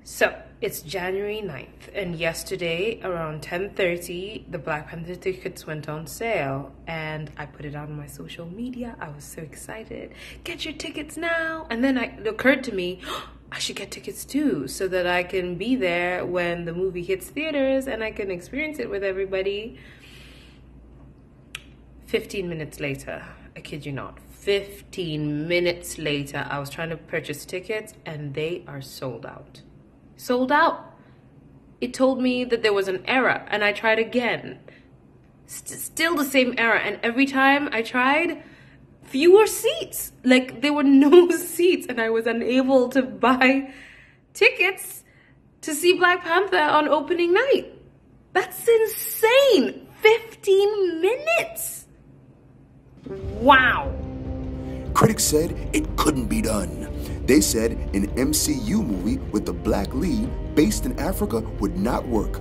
So it's January 9th, and yesterday around 10:30 the Black Panther tickets went on sale, and I put it on my social media. I was so excited. Get your tickets now. And then it occurred to me, I should get tickets too, so that I can be there when the movie hits theaters and I can experience it with everybody. 15 minutes later, I kid you not, 15 minutes later, I was trying to purchase tickets and they are sold out. Sold out. It told me that there was an error, and I tried again. Still the same error, and every time I tried, fewer seats. Like, there were no seats, and I was unable to buy tickets to see Black Panther on opening night. That's insane. 15 minutes. Wow. Critics said it couldn't be done. They said an MCU movie with the black lead based in Africa would not work.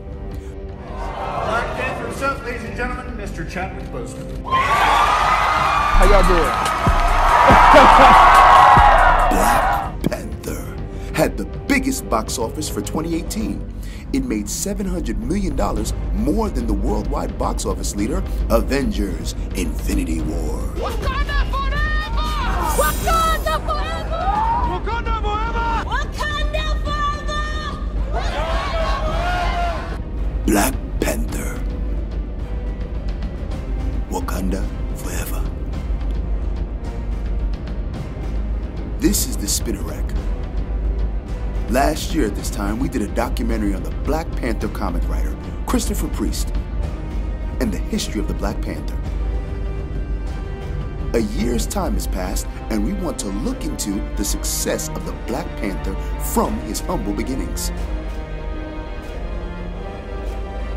Black Panther himself, ladies and gentlemen, Mr. Chadwick Boseman. How y'all doing? Black Panther had the biggest box office for 2018. It made $700 million more than the worldwide box office leader, Avengers: Infinity War. Wakanda forever! Wakanda forever! Wakanda forever! Wakanda forever! Black Panther. Wakanda forever. This is the spinner rack. Last year at this time, we did a documentary on the Black Panther comic writer, Christopher Priest, and the history of the Black Panther. A year's time has passed, and we want to look into the success of the Black Panther from his humble beginnings.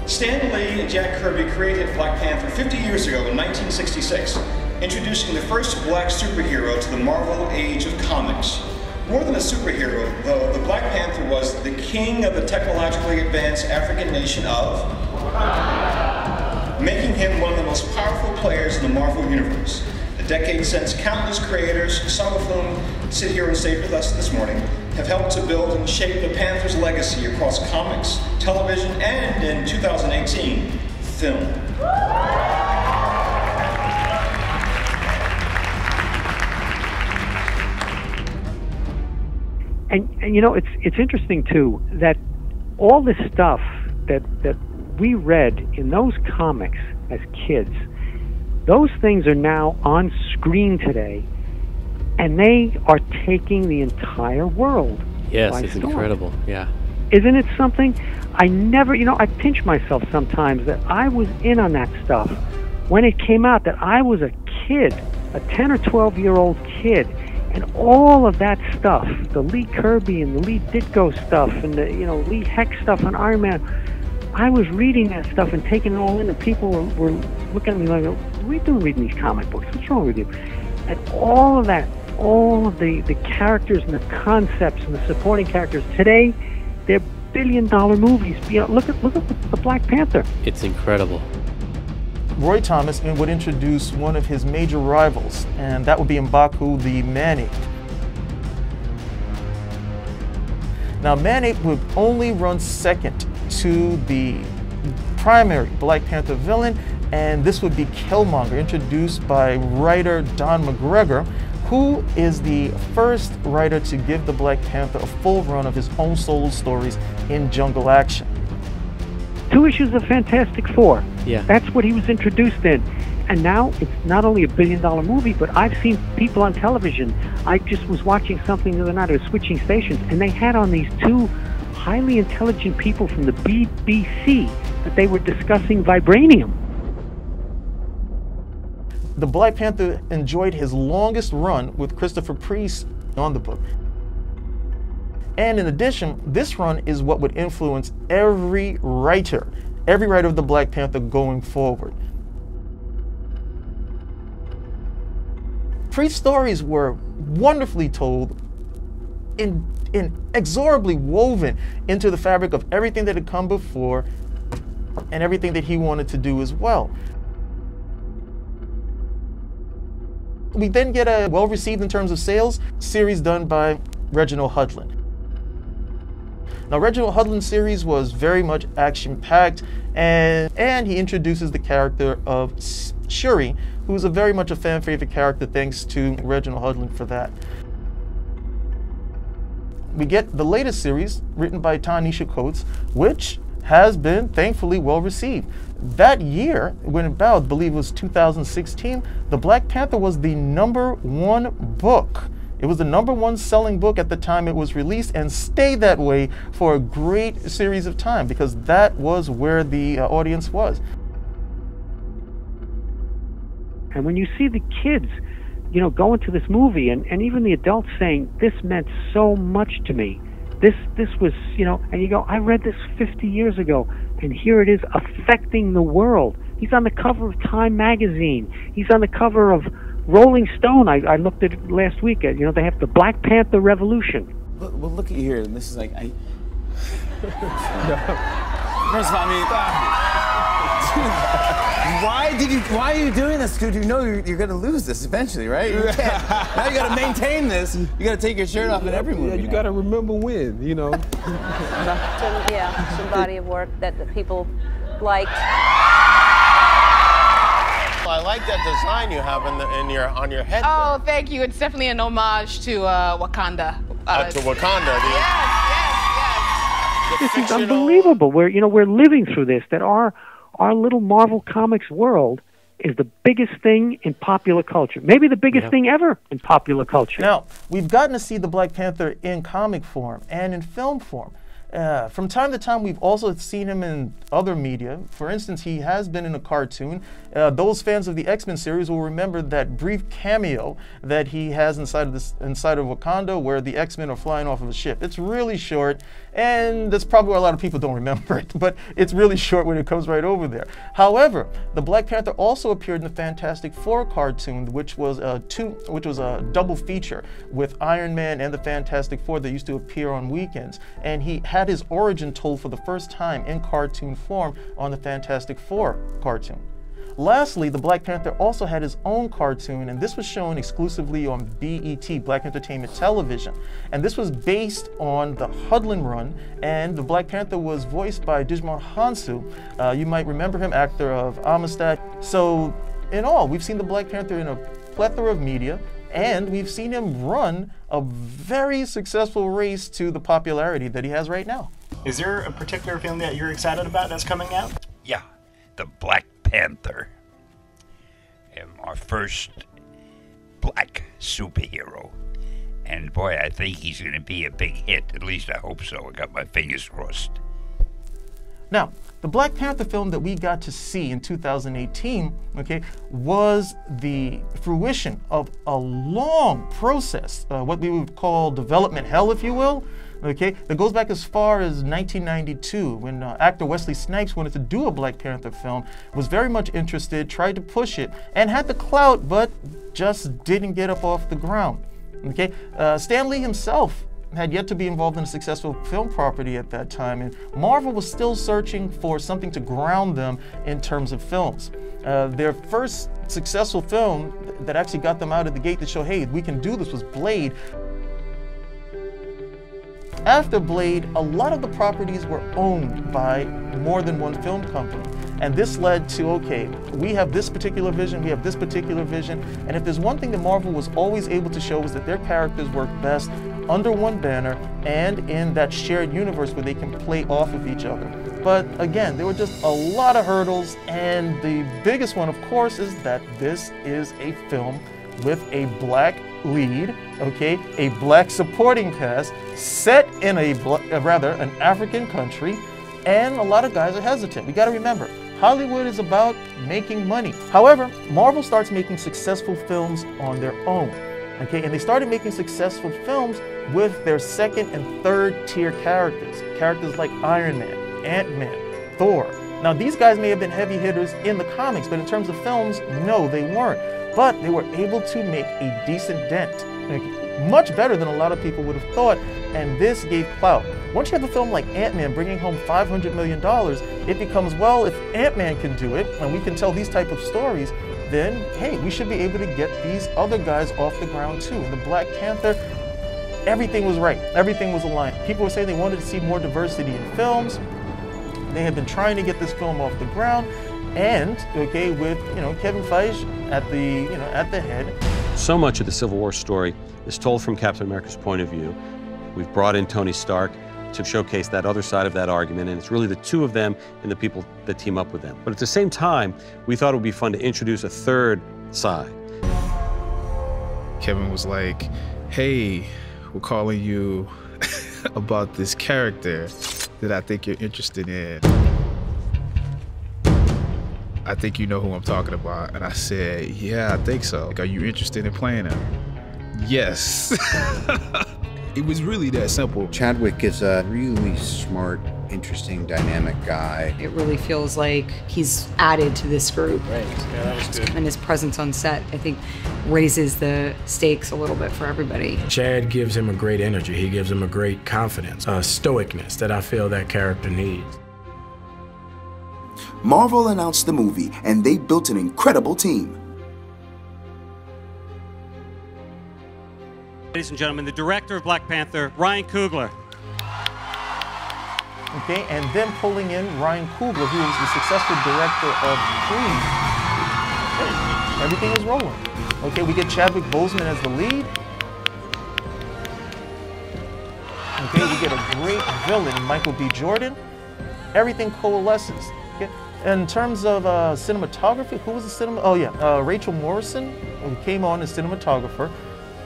Stan Lee and Jack Kirby created Black Panther 50 years ago in 1966, introducing the first black superhero to the Marvel age of comics. More than a superhero, though, the Black Panther was the king of the technologically advanced African nation of Wakanda, making him one of the most powerful players in the Marvel universe. A decade since, countless creators, some of whom sit here on stage with us this morning, have helped to build and shape the Panther's legacy across comics, television, and, in 2018, film. And you know, it's interesting too that all this stuff that we read in those comics as kids, those things are now on screen today, and they are taking the entire world. Yes, by it's storm. incredible. Yeah. Isn't it something? I never, you know, I pinch myself sometimes that I was in on that stuff when it came out, that I was a kid, a 10 or 12-year-old kid. And all of that stuff, the Lee Kirby and the Lee Ditko stuff and the, you know, Lee Heck stuff on Iron Man, I was reading that stuff and taking it all in, and people were looking at me like, what are you doing reading these comic books? What's wrong with you? And all of that, all of the characters and the concepts and the supporting characters, today, they're billion-dollar movies. You know, look at the Black Panther. It's incredible. Roy Thomas would introduce one of his major rivals, and that would be M'Baku the Man-Ape. Now, Man-Ape would only run second to the primary Black Panther villain, and this would be Killmonger, introduced by writer Don McGregor, who is the first writer to give the Black Panther a full run of his own solo stories in Jungle Action. 2 issues of Fantastic Four. Yeah. That's what he was introduced in. And now it's not only a billion-dollar movie, but I've seen people on television. I just was watching something the other night, I was switching stations, and they had on these 2 highly intelligent people from the BBC that they were discussing vibranium. The Black Panther enjoyed his longest run with Christopher Priest on the book. And in addition, this run is what would influence every writer of the Black Panther going forward. Priest's stories were wonderfully told, inexorably woven into the fabric of everything that had come before and everything that he wanted to do as well. We then get a well-received in terms of sales series done by Reginald Hudlin. Now, Reginald Hudlin's series was very much action-packed, and he introduces the character of Shuri, who's very much a fan-favorite character, thanks to Reginald Hudlin for that. We get the latest series, written by Ta-Nehisi Coates, which has been thankfully well received. That year, when about, I believe it was 2016, the Black Panther was the #1 book. It was the #1 selling book at the time it was released, and stayed that way for a great series of time, because that was where the audience was. And when you see the kids, you know, going to this movie, and even the adults saying, this meant so much to me. This was, you know, and you go, I read this 50 years ago, and here it is affecting the world. He's on the cover of Time magazine. He's on the cover of Rolling Stone. I looked at it last week. You know, they have the Black Panther Revolution. Well, look at you here, and this is like, First of all, I mean, why are you doing this, dude? You know you're gonna lose this eventually, right? You can't. Now you gotta maintain this. You gotta take your shirt off in every movie. Yeah, you gotta remember when, you know. Some body of work that people liked. I like that design you have on your head. Oh, thank you. It's definitely an homage to Wakanda. To Wakanda. Yes. This is unbelievable. We're living through this. That our little Marvel Comics world is the biggest thing in popular culture. Maybe the biggest thing ever in popular culture. Now, we've gotten to see the Black Panther in comic form and in film form. From time to time, we've also seen him in other media. For instance, he has been in a cartoon. Those fans of the X-Men series will remember that brief cameo that he has inside of Wakanda, where the X-Men are flying off of a ship. It's really short, and that's probably why a lot of people don't remember it, but it's really short when it comes right over there. However, the Black Panther also appeared in the Fantastic Four cartoon, which was a double feature with Iron Man and the Fantastic Four that used to appear on weekends, and he had his origin told for the first time in cartoon form on the Fantastic Four cartoon. Lastly, the Black Panther also had his own cartoon, and this was shown exclusively on BET, Black Entertainment Television. And this was based on the Hudlin run, and the Black Panther was voiced by Djimon Hounsou. You might remember him, actor of Amistad. So, in all, we've seen the Black Panther in a plethora of media, and we've seen him run a very successful race to the popularity that he has right now. Is there a particular film that you're excited about that's coming out? Yeah, the Black Panther. Our first black superhero. And boy, I think he's going to be a big hit. At least I hope so. I got my fingers crossed. Now, the Black Panther film that we got to see in 2018, was the fruition of a long process, what we would call development hell, if you will, that goes back as far as 1992, when actor Wesley Snipes wanted to do a Black Panther film, was very much interested, tried to push it, and had the clout, but just didn't get up off the ground. Stan Lee himself had yet to be involved in a successful film property at that time, and Marvel was still searching for something to ground them in terms of films. Their first successful film that actually got them out of the gate to show, hey, we can do this, was Blade. After Blade, a lot of the properties were owned by more than one film company. And this led to, okay, we have this particular vision, we have this particular vision, and if there's one thing that Marvel was always able to show was that their characters work best under one banner and in that shared universe where they can play off of each other. But again, there were just a lot of hurdles, and the biggest one, of course, is that this is a film with a black lead, a black supporting cast, set in an African country, and a lot of guys are hesitant. We gotta remember, Hollywood is about making money. However, Marvel starts making successful films on their own, and they started making successful films with their second and third tier characters like Iron Man, Ant-Man, Thor. Now, these guys may have been heavy hitters in the comics, but in terms of films, no, they weren't. But they were able to make a decent dent, much better than a lot of people would have thought, and this gave clout. Once you have a film like Ant-Man bringing home $500 million, it becomes, well, if Ant-Man can do it, and we can tell these type of stories, then, hey, we should be able to get these other guys off the ground too. And the Black Panther, everything was right. Everything was aligned. People were saying they wanted to see more diversity in films. They had been trying to get this film off the ground, and okay, with Kevin Feige at the head. So much of the Civil War story is told from Captain America's point of view. We've brought in Tony Stark to showcase that other side of that argument, and it's really the two of them and the people that team up with them. But at the same time, we thought it would be fun to introduce a third side. Kevin was like, hey, we're calling you about this character that I think you're interested in. I think you know who I'm talking about. And I said, yeah, I think so. Like, are you interested in playing him? Yes. It was really that simple. Chadwick is a really smart, interesting, dynamic guy. It really feels like he's added to this group. Right, yeah, that was good. And his presence on set, I think, raises the stakes a little bit for everybody. Chad gives him a great energy. He gives him a great confidence, a stoicness that I feel that character needs. Marvel announced the movie, and they built an incredible team. Ladies and gentlemen, the director of Black Panther, Ryan Coogler. Okay, and then pulling in Ryan Coogler, who is the successful director of Creed. Hey, everything is rolling. Okay, we get Chadwick Boseman as the lead. Okay, we get a great villain, Michael B. Jordan. Everything coalesces. Okay? In terms of cinematography, who was the cinema? Oh yeah, Rachel Morrison, who came on as cinematographer.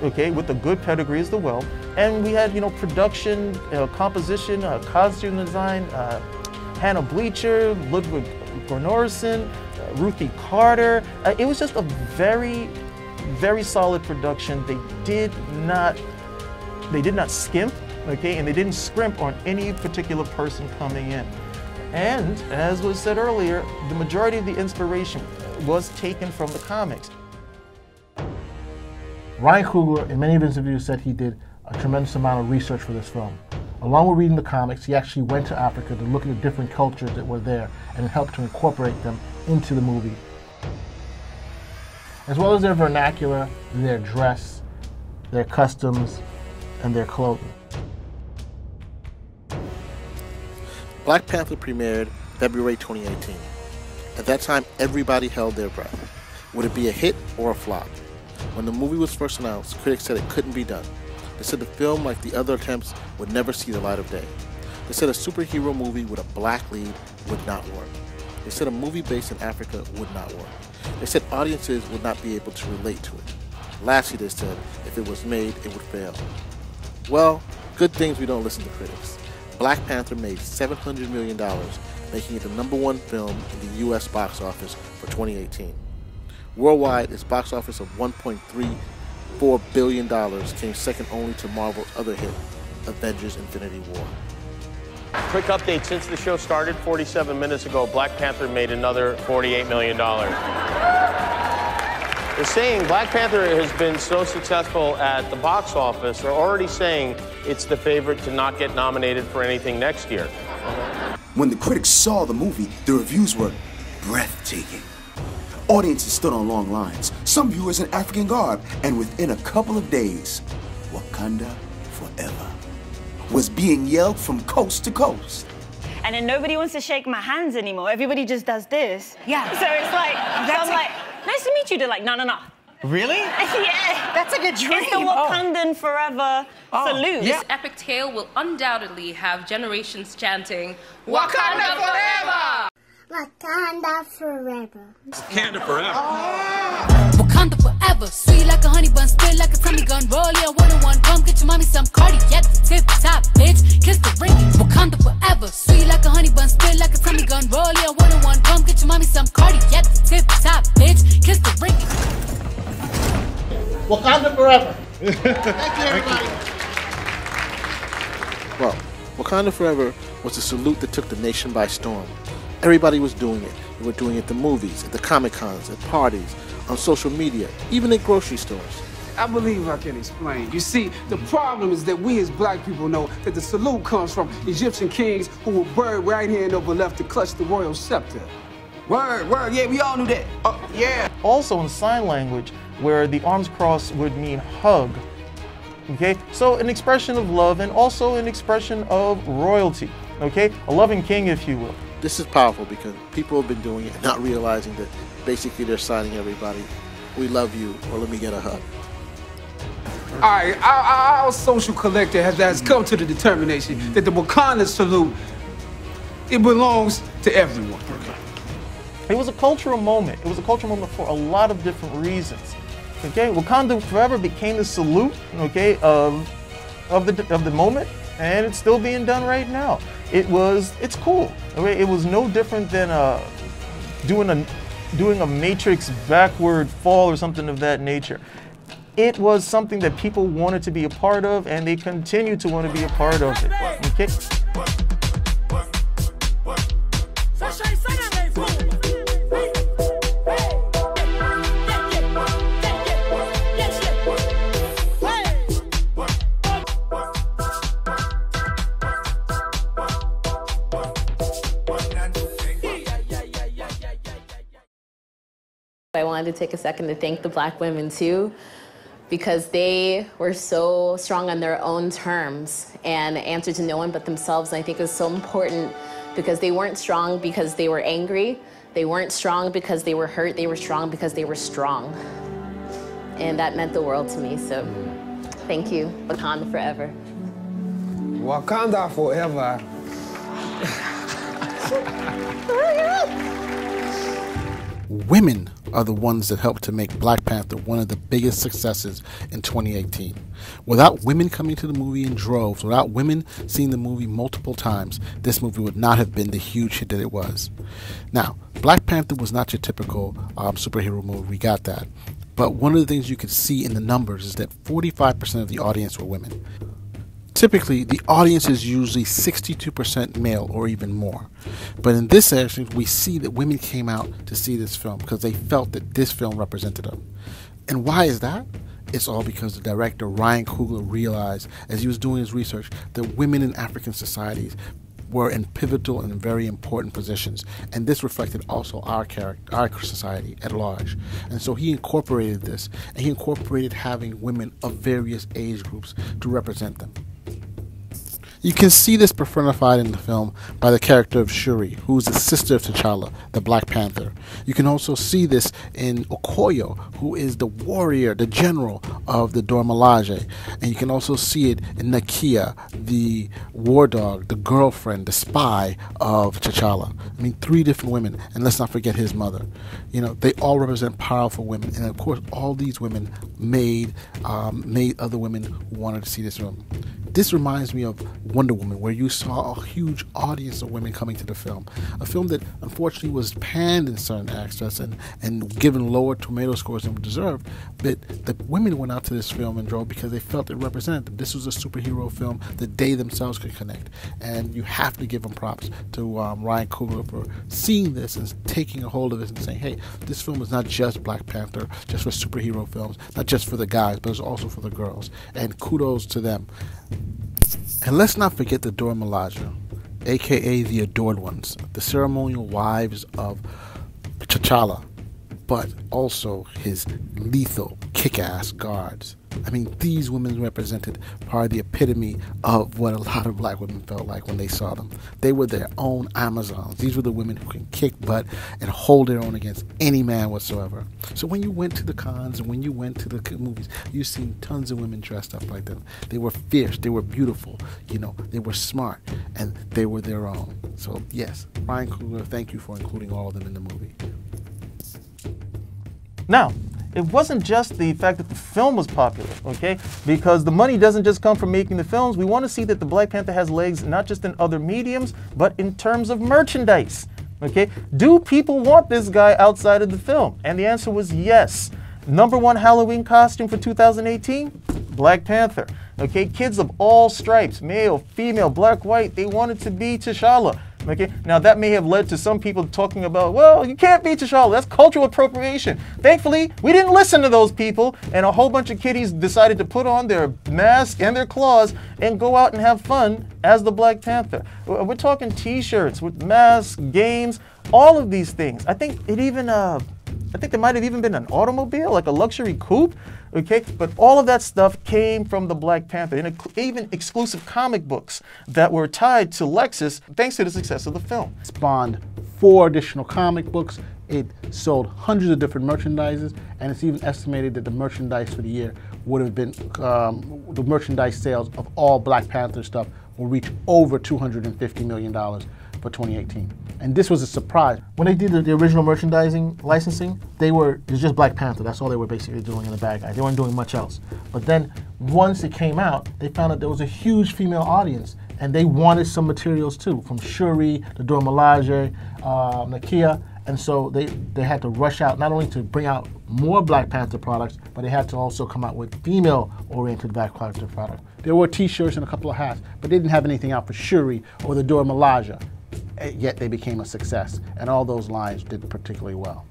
Okay, with a good pedigree as well. And we had, production, composition, costume design, Hannah Bleacher, Ludwig Göransson, Ruthie Carter. It was just a very, very solid production. They did not skimp, okay, and they didn't scrimp on any particular person coming in. And as was said earlier, the majority of the inspiration was taken from the comics. Ryan Coogler, in many of his interviews, said he did a tremendous amount of research for this film. Along with reading the comics, he actually went to Africa to look at the different cultures that were there and helped to incorporate them into the movie. As well as their vernacular, their dress, their customs, and their clothing. Black Panther premiered February 2018. At that time, everybody held their breath. Would it be a hit or a flop? When the movie was first announced, critics said it couldn't be done. They said the film, like the other attempts, would never see the light of day. They said a superhero movie with a black lead would not work. They said a movie based in Africa would not work. They said audiences would not be able to relate to it. Lastly, they said if it was made, it would fail. Well, good things we don't listen to critics. Black Panther made $700 million, making it the #1 film in the US box office for 2018. Worldwide, its box office of $1.34 billion came second only to Marvel's other hit, Avengers: Infinity War. Quick update, since the show started 47 minutes ago, Black Panther made another $48 million. They're saying Black Panther has been so successful at the box office, they're already saying it's the favorite to not get nominated for anything next year. When the critics saw the movie, the reviews were breathtaking. Audiences stood on long lines, some viewers in African garb, and within a couple of days, Wakanda forever was being yelled from coast to coast. And then nobody wants to shake my hands anymore. Everybody just does this. Yeah. So it's like, I'm like, nice to meet you. They're like, no, no, no. Really? Yeah. That's like a dream. It's the Wakandan forever salute. This epic tale will undoubtedly have generations chanting, Wakanda forever! Wakanda forever. Wakanda forever. Wakanda forever. Sweet like a honey bun, spit like a tummy gun. Roll yeah, 101. Come get your mommy some Cardi. At the tip top, bitch. Kiss the ring. Wakanda forever. Sweet like a honey bun, spit like a tummy gun. Roll yeah, 101. Come get your mommy some Cardi. At the tip top, bitch. Kiss the ring. Wakanda forever. Thank you, everybody. Well, Wakanda Forever was a salute that took the nation by storm. Everybody was doing it. They were doing it at the movies, at the Comic-Cons, at parties, on social media, even at grocery stores. I believe I can explain. You see, the problem is that we as black people know that the salute comes from Egyptian kings who were buried right hand over left to clutch the royal scepter. Word, yeah, we all knew that. Yeah. Also in sign language, where the arms cross would mean hug, Okay, so an expression of love and also an expression of royalty. Okay, a loving king, if you will. This is powerful because people have been doing it and not realizing that basically they're signing everybody, "We love you," or "Let me get a hug." All right, our social collective has come to the determination that the Wakanda salute, it belongs to everyone. It was a cultural moment. It was a cultural moment for a lot of different reasons. Okay, Wakanda forever became the salute, okay, of the moment, and it's still being done right now. It's cool. Okay? It was no different than doing a Matrix backward fall or something of that nature. It was something that people wanted to be a part of, and they continue to want to be a part of it. Okay. I wanted to take a second to thank the Black women too, because they were so strong on their own terms and answered to no one but themselves. And I think it was so important because they weren't strong because they were angry. They weren't strong because they were hurt. They were strong because they were strong. And that meant the world to me. So thank you. Wakanda forever. Wakanda forever. Women are the ones that helped to make Black Panther one of the biggest successes in 2018. Without women coming to the movie in droves, without women seeing the movie multiple times, this movie would not have been the huge hit that it was. Now, Black Panther was not your typical superhero movie, we got that. But one of the things you could see in the numbers is that 45% of the audience were women. Typically, the audience is usually 62% male or even more. But in this section, we see that women came out to see this film because they felt that this film represented them. And why is that? It's all because the director, Ryan Coogler, realized as he was doing his research that women in African societies were in pivotal and very important positions. And this reflected also our society at large. And so he incorporated this, and he incorporated having women of various age groups to represent them. You can see this personified in the film by the character of Shuri, who's the sister of T'Challa, the Black Panther. You can also see this in Okoye, who is the warrior, the general of the Dora Milaje. And you can also see it in Nakia, the war dog, the girlfriend, the spy of T'Challa. I mean, 3 different women, and let's not forget his mother. You know, they all represent powerful women, and of course, all these women made other women who wanted to see this film. This reminds me of Wonder Woman, where you saw a huge audience of women coming to the film. A film that unfortunately was panned in certain aspects and given lower tomato scores than it deserved. But the women went out to this film and drove because they felt it represented them. This was a superhero film that they themselves could connect. And you have to give them props to Ryan Coogler for seeing this and taking a hold of this and saying, hey, this film is not just Black Panther, just for superhero films, not just for the guys, but it's also for the girls. And kudos to them. And let's not forget the Dora Milaje, aka the Adored Ones, the ceremonial wives of T'Challa, but also his lethal, kick-ass guards. I mean, these women represented probably the epitome of what a lot of Black women felt like when they saw them. They were their own Amazons. These were the women who can kick butt and hold their own against any man whatsoever. So when you went to the cons and when you went to the movies, you seen tons of women dressed up like them. They were fierce. They were beautiful. You know, they were smart, and they were their own. So yes, Ryan Coogler, thank you for including all of them in the movie. Now, it wasn't just the fact that the film was popular, okay? Because the money doesn't just come from making the films. We want to see that the Black Panther has legs not just in other mediums, but in terms of merchandise, okay? Do people want this guy outside of the film? And the answer was yes. #1 Halloween costume for 2018? Black Panther. Okay, kids of all stripes, male, female, black, white, they wanted to be T'Challa. Okay, now that may have led to some people talking about, well, you can't be T'Challa, that's cultural appropriation. Thankfully, we didn't listen to those people, and a whole bunch of kiddies decided to put on their mask and their claws and go out and have fun as the Black Panther. We're talking t-shirts with masks, games, all of these things. I think it even I think there might have even been an automobile, like a luxury coupe, okay? But all of that stuff came from the Black Panther, and even exclusive comic books that were tied to Lexus thanks to the success of the film. It spawned 4 additional comic books. It sold hundreds of different merchandises, and it's even estimated that the merchandise for the year would have been, the merchandise sales of all Black Panther stuff will reach over $250 million for 2018. And this was a surprise. When they did the original merchandising licensing, it was just Black Panther. That's all they were basically doing in the bad guy. They weren't doing much else. But then once it came out, they found out there was a huge female audience, and they wanted some materials too, from Shuri, the Dora Milaje, Macchio. And so they had to rush out, not only to bring out more Black Panther products, but they had to also come out with female-oriented Black Panther products. There were t-shirts and a couple of hats, but they didn't have anything out for Shuri or the Dora Milaje. Yet they became a success, and all those lines did particularly well.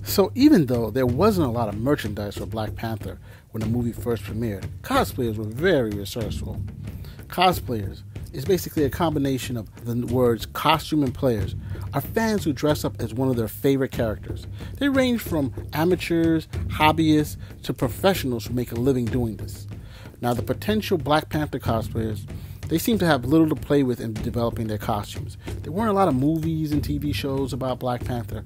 So even though there wasn't a lot of merchandise for Black Panther when the movie first premiered, cosplayers were very resourceful. Cosplayers is basically a combination of the words costume and players, are fans who dress up as one of their favorite characters. They range from amateurs, hobbyists, to professionals who make a living doing this. Now the potential Black Panther cosplayers, they seem to have little to play with in developing their costumes. There weren't a lot of movies and TV shows about Black Panther,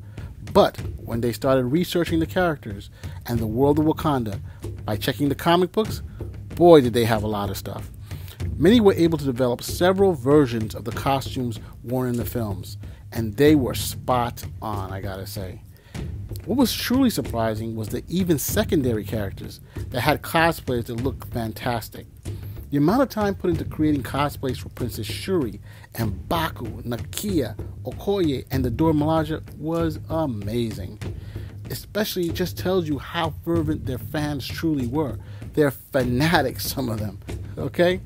but when they started researching the characters and the world of Wakanda by checking the comic books, boy did they have a lot of stuff. Many were able to develop several versions of the costumes worn in the films, and they were spot on, I gotta say. What was truly surprising was the even secondary characters that had cosplays that looked fantastic. The amount of time put into creating cosplays for Princess Shuri and Baku, Nakia, Okoye, and the Dora Milaje was amazing. Especially, it just tells you how fervent their fans truly were. They're fanatics, some of them, okay?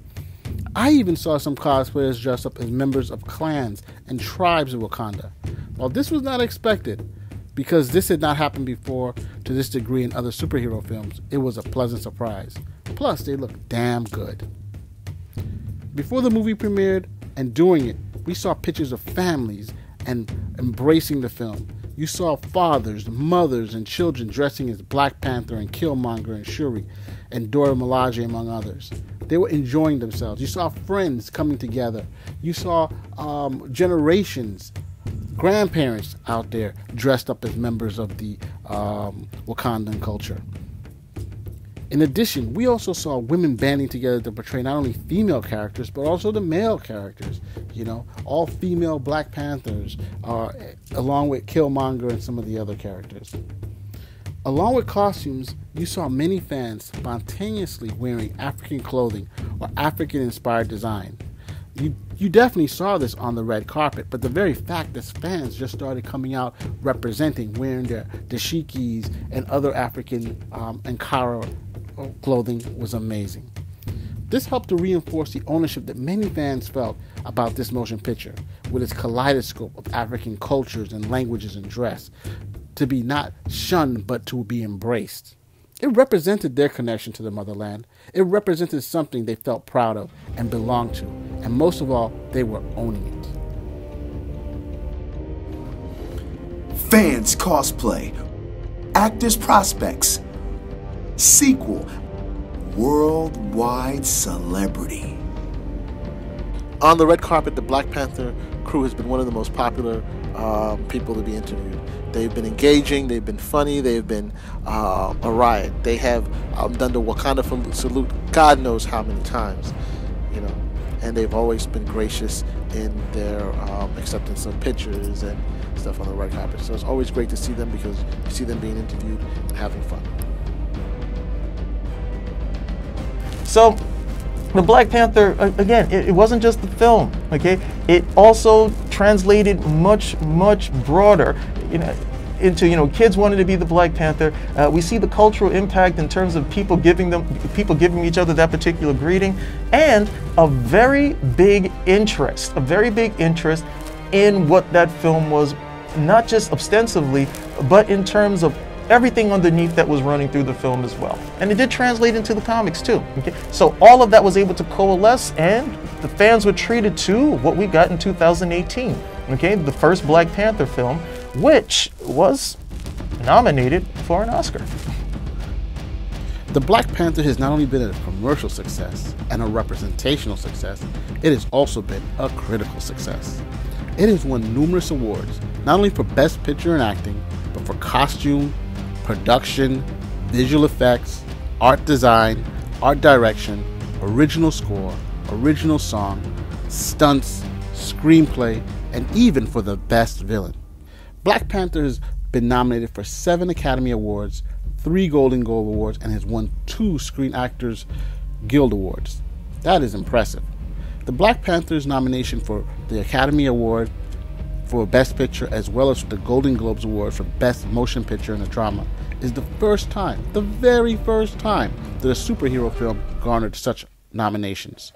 I even saw some cosplayers dress up as members of clans and tribes of Wakanda. While this was not expected, because this had not happened before to this degree in other superhero films, it was a pleasant surprise. Plus, they looked damn good. Before the movie premiered and during it, we saw pictures of families and embracing the film. You saw fathers, mothers, and children dressing as Black Panther and Killmonger and Shuri and Dora Milaje, among others. They were enjoying themselves. You saw friends coming together. You saw generations, grandparents out there dressed up as members of the Wakandan culture. In addition, we also saw women banding together to portray not only female characters, but also the male characters. You know, all female Black Panthers, along with Killmonger and some of the other characters. Along with costumes, you saw many fans spontaneously wearing African clothing or African-inspired design. You definitely saw this on the red carpet, but the very fact that fans just started coming out representing, wearing their dashikis and other African Ankara clothing was amazing. This helped to reinforce the ownership that many fans felt about this motion picture, with its kaleidoscope of African cultures and languages and dress, to be not shunned but to be embraced. It represented their connection to the motherland. It represented something they felt proud of and belonged to, and most of all, they were owning it. Fans cosplay, actors prospects, sequel, worldwide celebrity. On the red carpet, the Black Panther crew has been one of the most popular people to be interviewed. They've been engaging, they've been funny, they've been a riot. They have done the Wakanda salute God knows how many times, you know, and they've always been gracious in their acceptance of pictures and stuff on the red carpet. So it's always great to see them, because you see them being interviewed and having fun. So, the Black Panther, again, it wasn't just the film, okay? It also translated much, much broader, into, kids wanting to be the Black Panther. We see the cultural impact in terms of people giving each other that particular greeting, and a very big interest in what that film was, not just ostensively, but in terms of everything underneath that was running through the film as well. And it did translate into the comics too. Okay? So all of that was able to coalesce, and the fans were treated to what we got in 2018. Okay? The first Black Panther film, which was nominated for an Oscar. The Black Panther has not only been a commercial success and a representational success, it has also been a critical success. It has won numerous awards, not only for Best Picture and Acting, but for costume, production, visual effects, art design, art direction, original score, original song, stunts, screenplay, and even for the best villain. Black Panther has been nominated for 7 Academy Awards, 3 Golden Globe Awards, and has won 2 Screen Actors Guild Awards. That is impressive. The Black Panther's nomination for the Academy Award for Best Picture, as well as the Golden Globes Award for Best Motion Picture in a Drama, is the first time, the very first time, that a superhero film garnered such nominations.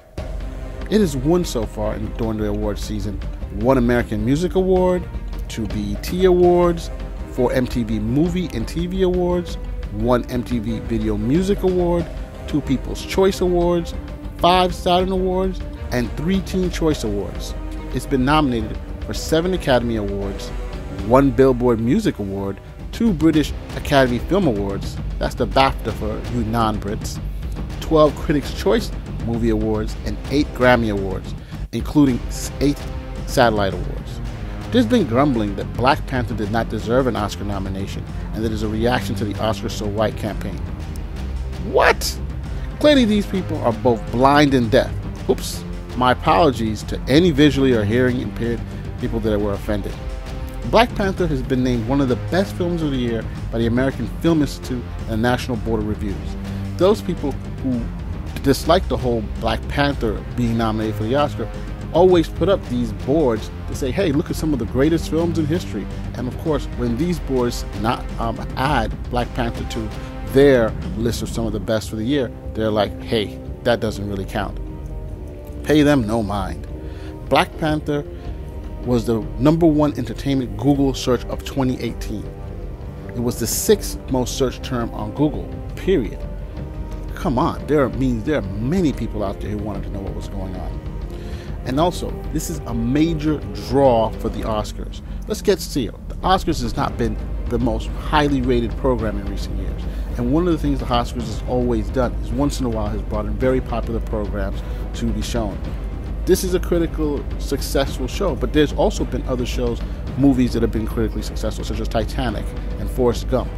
It has won so far during the award season 1 American Music Award, 2 BET Awards, 4 MTV Movie and TV Awards, 1 MTV Video Music Award, 2 People's Choice Awards, 5 Saturn Awards, and 3 Teen Choice Awards. It's been nominated for 7 Academy Awards, 1 Billboard Music Award, 2 British Academy Film Awards, that's the BAFTA for you non-Brits, 12 Critics' Choice Movie Awards, and 8 Grammy Awards, including 8 Satellite Awards. There's been grumbling that Black Panther did not deserve an Oscar nomination, and that is a reaction to the Oscars So White campaign. What? Clearly these people are both blind and deaf. Oops, my apologies to any visually or hearing impaired people that were offended. Black Panther has been named one of the best films of the year by the American Film Institute and the National Board of Reviews. Those people who dislike the whole Black Panther being nominated for the Oscar always put up these boards to say, hey, look at some of the greatest films in history. And of course, when these boards not add Black Panther to their list of some of the best for the year, they're like, hey, that doesn't really count. Pay them no mind. Black Panther was the #1 entertainment Google search of 2018. It was the 6th most searched term on Google, period. Come on, there are many people out there who wanted to know what was going on. And also, this is a major draw for the Oscars. Let's get real. The Oscars has not been the most highly rated program in recent years. And one of the things the Oscars has always done is once in a while has brought in very popular programs to be shown. This is a critical, successful show, but there's also been other shows, movies that have been critically successful, such as Titanic and Forrest Gump,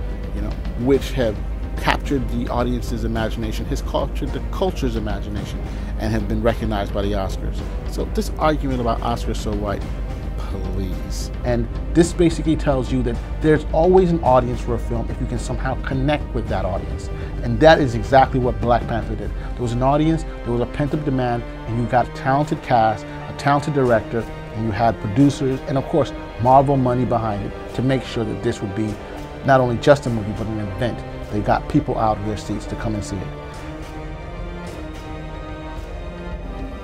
which have captured the audience's imagination, has captured the culture's imagination, and have been recognized by the Oscars. So this argument about Oscars So White, please. And this basically tells you that there's always an audience for a film if you can somehow connect with that audience. And that is exactly what Black Panther did. There was an audience, there was a pent-up demand, and you got a talented cast, a talented director, and you had producers, and of course, Marvel money behind it to make sure that this would be not only just a movie, but an event. They got people out of their seats to come and see it.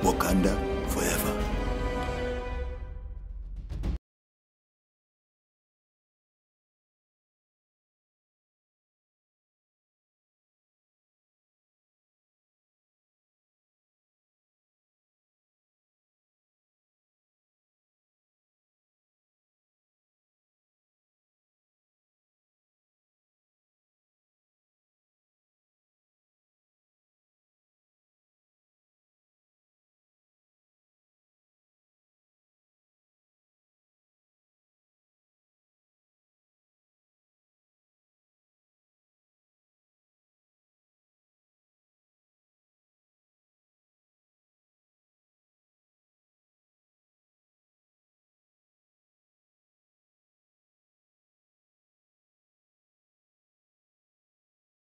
Wakanda forever.